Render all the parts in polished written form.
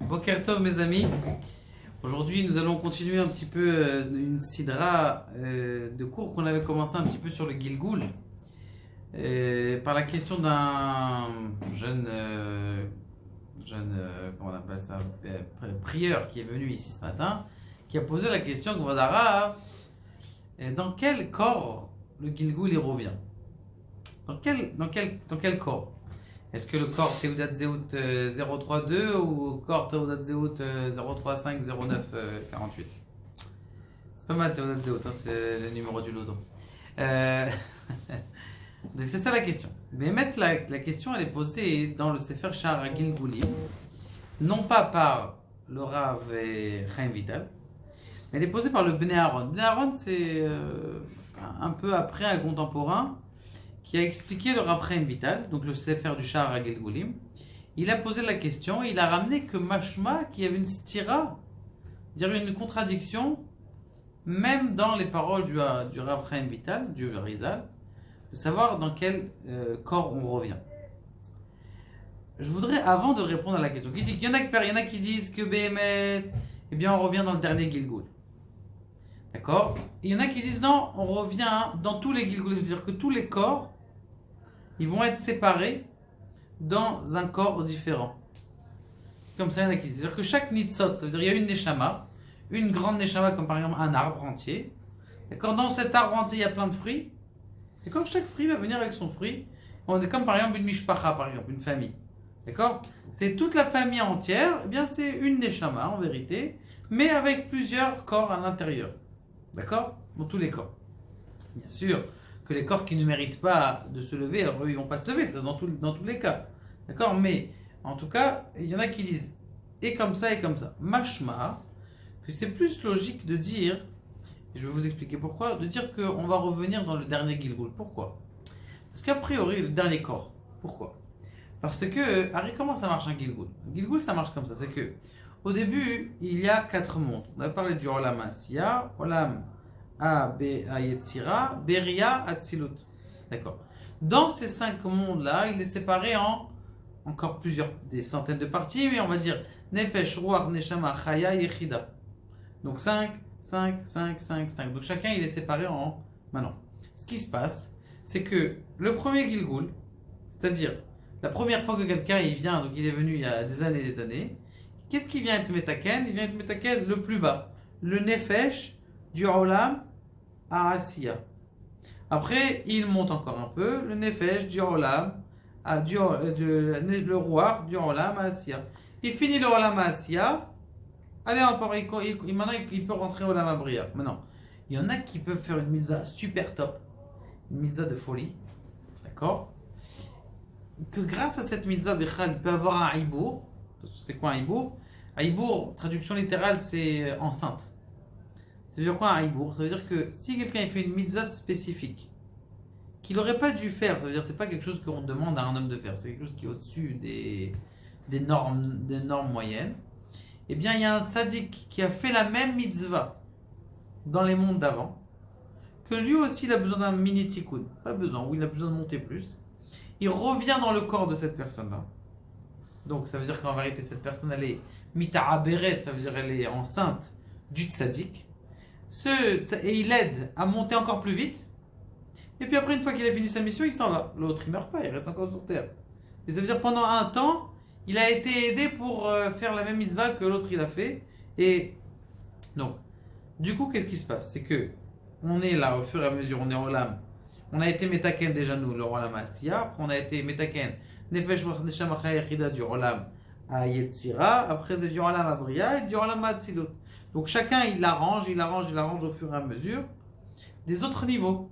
Boker Tov mes amis, aujourd'hui nous allons continuer un petit peu une sidra de cours qu'on avait commencé un petit peu sur le Gilgoul par la question d'un jeune comment on appelle ça, prieur qui est venu ici ce matin, qui a posé la question dans quel corps le Gilgoul il revient, dans quel corps? Est-ce que le corps Teudat Zehut 032 ou corps Teudat Zehut 0350948? C'est pas mal Teudat Zehut, hein, c'est le numéro du loto. Donc c'est ça la question. Mais la question elle est posée dans le Sefer Sha'ar Gilgulim, non pas par le Rav Chaim Vital, mais elle est posée par le Bnei Aaron. Bnei Aaron c'est un peu après un contemporain qui a expliqué le Rav Chaim Vital, donc le Sefer du Sha'ar Gilgulim. Il a posé la question, il a ramené que mashma, qu'il y avait une stira, dire une contradiction, même dans les paroles du Rav Chaim Vital, du Rizal, de savoir dans quel corps on revient. Je voudrais, avant de répondre à la question, il y en a qui disent que Behemet, eh bien on revient dans le dernier Gilgul. D'accord? Il y en a qui disent non, on revient dans tous les Gilgulim, c'est-à-dire que tous les corps, ils vont être séparés dans un corps différent. Comme ça, il y en a qui disent. C'est-à-dire que chaque nitzot, ça veut dire qu'il y a une neshama, une grande neshama, comme par exemple un arbre entier. D'accord? Dans cet arbre entier, il y a plein de fruits. D'accord? Chaque fruit va venir avec son fruit. On est comme par exemple une mishpacha, par exemple, une famille. D'accord? C'est toute la famille entière, eh bien c'est une neshama en vérité, mais avec plusieurs corps à l'intérieur. D'accord? Dans tous les corps. Bien sûr que les corps qui ne méritent pas de se lever, alors eux ils vont pas se lever, c'est dans tous les cas. D'accord? Mais en tout cas, il y en a qui disent et comme ça, mashma, que c'est plus logique de dire, et je vais vous expliquer pourquoi, de dire qu'on va revenir dans le dernier Gilgul. Pourquoi? Parce qu'a priori, le dernier corps. Pourquoi? Parce que, comment ça marche un Gilgul? Un Gilgul ça marche comme ça, c'est que au début, il y a 4 mondes. On a parlé du Olam Asiya, Olam Yetzira, Beria, Atzilut. D'accord. Dans ces 5 mondes-là, il est séparé en encore des centaines de parties, mais on va dire Nefesh, Ruach, Neshama, Chaya, Yechida. Donc 5. Donc chacun il est séparé en. Maintenant, ce qui se passe, c'est que le premier Gilgul, c'est-à-dire la première fois que quelqu'un il vient, donc il est venu il y a des années, qu'est-ce qui vient être Metaken? Il vient être Metaken le plus bas, le Nefesh du Olam à Asiya. Après, il monte encore un peu, le Nefesh du Olam, le Ruach du Olam à Asiya. Il finit le Olam à Asiya, allez encore, maintenant il peut rentrer au Olam Abriya. Maintenant, il y en a qui peuvent faire une mitzvah super top, une mitzvah de folie, d'accord? Que grâce à cette mitzvah, il peut avoir un Ibour. C'est quoi un Ibour? Un Ibour, traduction littérale, c'est enceinte. Ça veut dire quoi un Ibour? Ça veut dire que si quelqu'un fait une mitzvah spécifique, qu'il n'aurait pas dû faire, ça veut dire que c'est pas quelque chose qu'on demande à un homme de faire, c'est quelque chose qui est au-dessus des normes moyennes. Eh bien, il y a un tzaddik qui a fait la même mitzvah dans les mondes d'avant, que lui aussi il a besoin d'un mini tikkun, pas besoin, ou il a besoin de monter plus. Il revient dans le corps de cette personne-là. Donc, ça veut dire qu'en vérité, cette personne, elle est mita'aberet, ça veut dire qu'elle est enceinte du tzaddik. Et il aide à monter encore plus vite. Et puis après, une fois qu'il a fini sa mission, il s'en va. L'autre, il meurt pas, il reste encore sur terre. Et ça veut dire pendant un temps, il a été aidé pour faire la même mitzvah que l'autre il a fait. Et donc, du coup, qu'est-ce qui se passe? C'est que on est là, au fur et à mesure, on est en Olam. On a été Metaken déjà nous, le Olam Asiya. Après, on a été Metaken Nefesh Ruach Neshama Chaya Yechida du Olam à Yetzira. Après, c'est du Olam Abriya et du Olam Atzilut. Donc, chacun, il arrange au fur et à mesure des autres niveaux.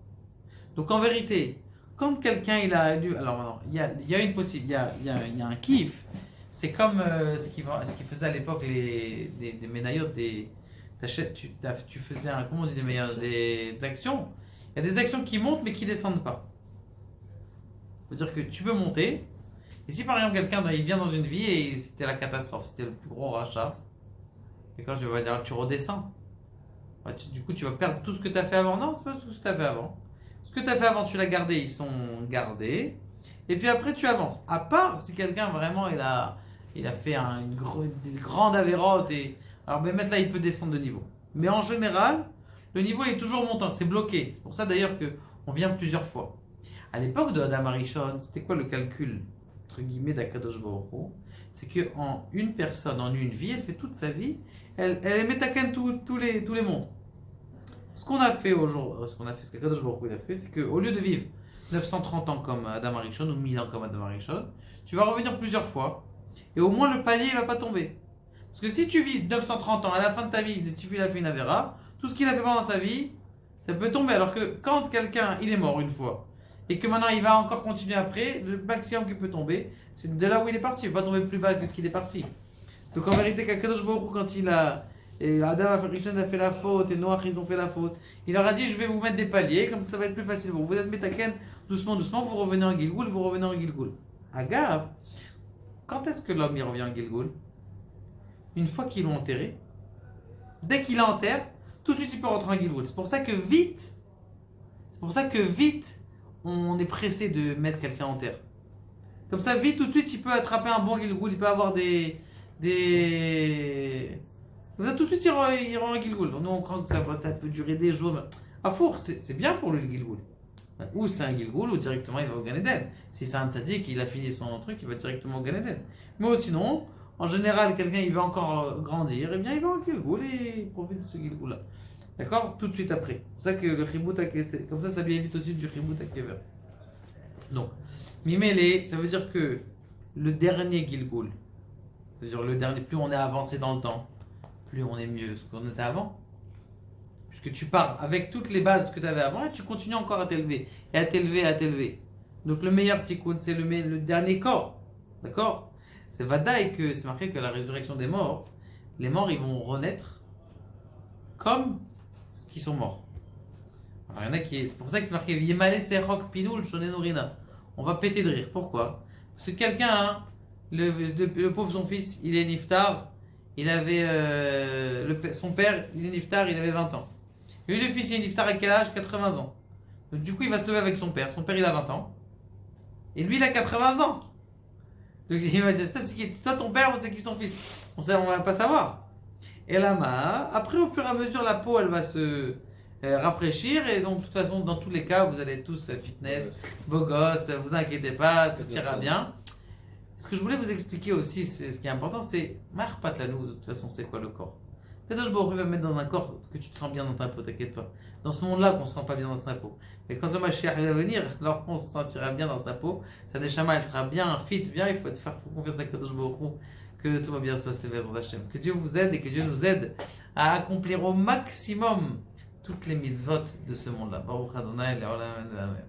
Donc, en vérité, quand quelqu'un, il a lu... Alors, il y a une possibilité, il y a un kiff. C'est comme ce qu'ils faisaient à l'époque, des ménaillots, tu faisais comment on dit des actions. Il y a des actions qui montent mais qui descendent pas. C'est-à-dire que tu peux monter, et si par exemple quelqu'un il vient dans une vie et c'était la catastrophe, c'était le plus gros rachat, et quand je vais dire tu redescends, du coup tu vas perdre tout ce que tu as fait avant. Non, c'est pas tout ce que tu as fait avant. Ce que tu as fait avant, tu l'as gardé, ils sont gardés. et puis après tu avances. À part si quelqu'un vraiment il a fait une grande avérote, et alors ben, maintenant il peut descendre de niveau. Mais en général, le niveau est toujours montant, c'est bloqué. C'est pour ça d'ailleurs que on vient plusieurs fois. À l'époque de Adam Arishon, c'était quoi le calcul entre guillemets d'Akadosh Baruch Hu? C'est qu'en une personne, en une vie, elle fait toute sa vie, elle métaken tous les mondes. Ce qu'on a fait aujourd'hui, ce qu'Akadosh Baruch Hu il a fait, c'est qu'au lieu de vivre 930 ans comme Adam Arishon ou 1000 ans comme Adam Arishon, tu vas revenir plusieurs fois et au moins le palier ne va pas tomber. Parce que si tu vis 930 ans, à la fin de ta vie, le type il a fait une avéra, tout ce qu'il a fait pendant sa vie, ça peut tomber. Alors que quand quelqu'un il est mort une fois et que maintenant il va encore continuer après, le maximum qui peut tomber, c'est de là où il est parti. Il ne va pas tomber plus bas que ce qu'il est parti. Donc en vérité, qu'Akadosh Baruch Hu, quand il a. Et Adam Arishon a fait la faute, et Noach ils ont fait la faute, il leur a dit je vais vous mettre des paliers, comme ça va être plus facile. Vous êtes métaken, doucement, doucement, vous revenez en Gilgoul, vous revenez en Gilgoul. Agave, quand est-ce que l'homme il revient en Gilgoul? Une fois qu'ils l'ont enterré, dès qu'il l'enterre, tout de suite il peut rentrer en Gilgoul. C'est pour ça que vite, on est pressé de mettre quelqu'un en terre. Comme ça, vite, tout de suite, il peut attraper un bon Gilgoul, il peut avoir des... Comme ça, tout de suite, il rend un Gilgoul. Nous, on croit que ça peut durer des jours. À four, c'est bien pour lui le Gilgoul. Ou c'est un Gilgoul, ou directement il va au Gan Eden. Si c'est un tzaddik, il a fini son truc, il va directement au Gan Eden. Mais sinon, en général, quelqu'un il va encore grandir, et bien il va en Gilgoul et il profite de ce Gilgoul-là. D'accord? Tout de suite après. C'est pour ça que le Chibut HaKever, comme ça lui évite aussi du Chibut HaKever. Donc, Mimele, ça veut dire que le dernier Gilgoul, c'est-à-dire le dernier, plus on est avancé dans le temps, plus on est mieux ce qu'on était avant. Puisque tu pars avec toutes les bases que tu avais avant et tu continues encore à t'élever, et à t'élever, et à t'élever. Donc le meilleur tikkun, c'est le dernier corps. D'accord? C'est Vadaï que c'est marqué que la résurrection des morts, les morts ils vont renaître comme ceux qui sont morts. Alors, il y en a qui, c'est pour ça que c'est marqué Yemale Serok Pinoul Shonenorina. On va péter de rire. Pourquoi? Parce que quelqu'un, hein, le pauvre son fils, il est niftar. Il avait son père, il est niftar, il avait 20 ans. Et lui, le fils, il est niftar à quel âge? 80 ans. Donc, du coup, il va se lever avec son père. Son père, il a 20 ans. Et lui, il a 80 ans. Donc, il va dire, ça, c'est qui? Toi, ton père, c'est qui son fils? On va pas savoir. Et là, après, au fur et à mesure, la peau, elle va se rafraîchir. Et donc, de toute façon, dans tous les cas, vous allez être tous fitness, beaux gosses, vous inquiétez pas, tout ira bien. Ce que je voulais vous expliquer aussi, c'est ce qui est important, c'est Marpat la nous, de toute façon, c'est quoi le corps? Kadosh Baruch Hu va mettre dans un corps que tu te sens bien dans ta peau, t'inquiète pas. Dans ce monde-là, qu'on se sent pas bien dans sa peau. Mais quand le Mashiach va venir, alors on se sentira bien dans sa peau. Sa neshama, elle sera bien, fit, bien. Il faut faire confiance à Kadosh Baruch Hu, que tout va bien se passer vers Hashem. Que Dieu vous aide et que Dieu nous aide à accomplir au maximum toutes les mitzvot de ce monde-là. Baruch Adonai, Le'olam, Amen.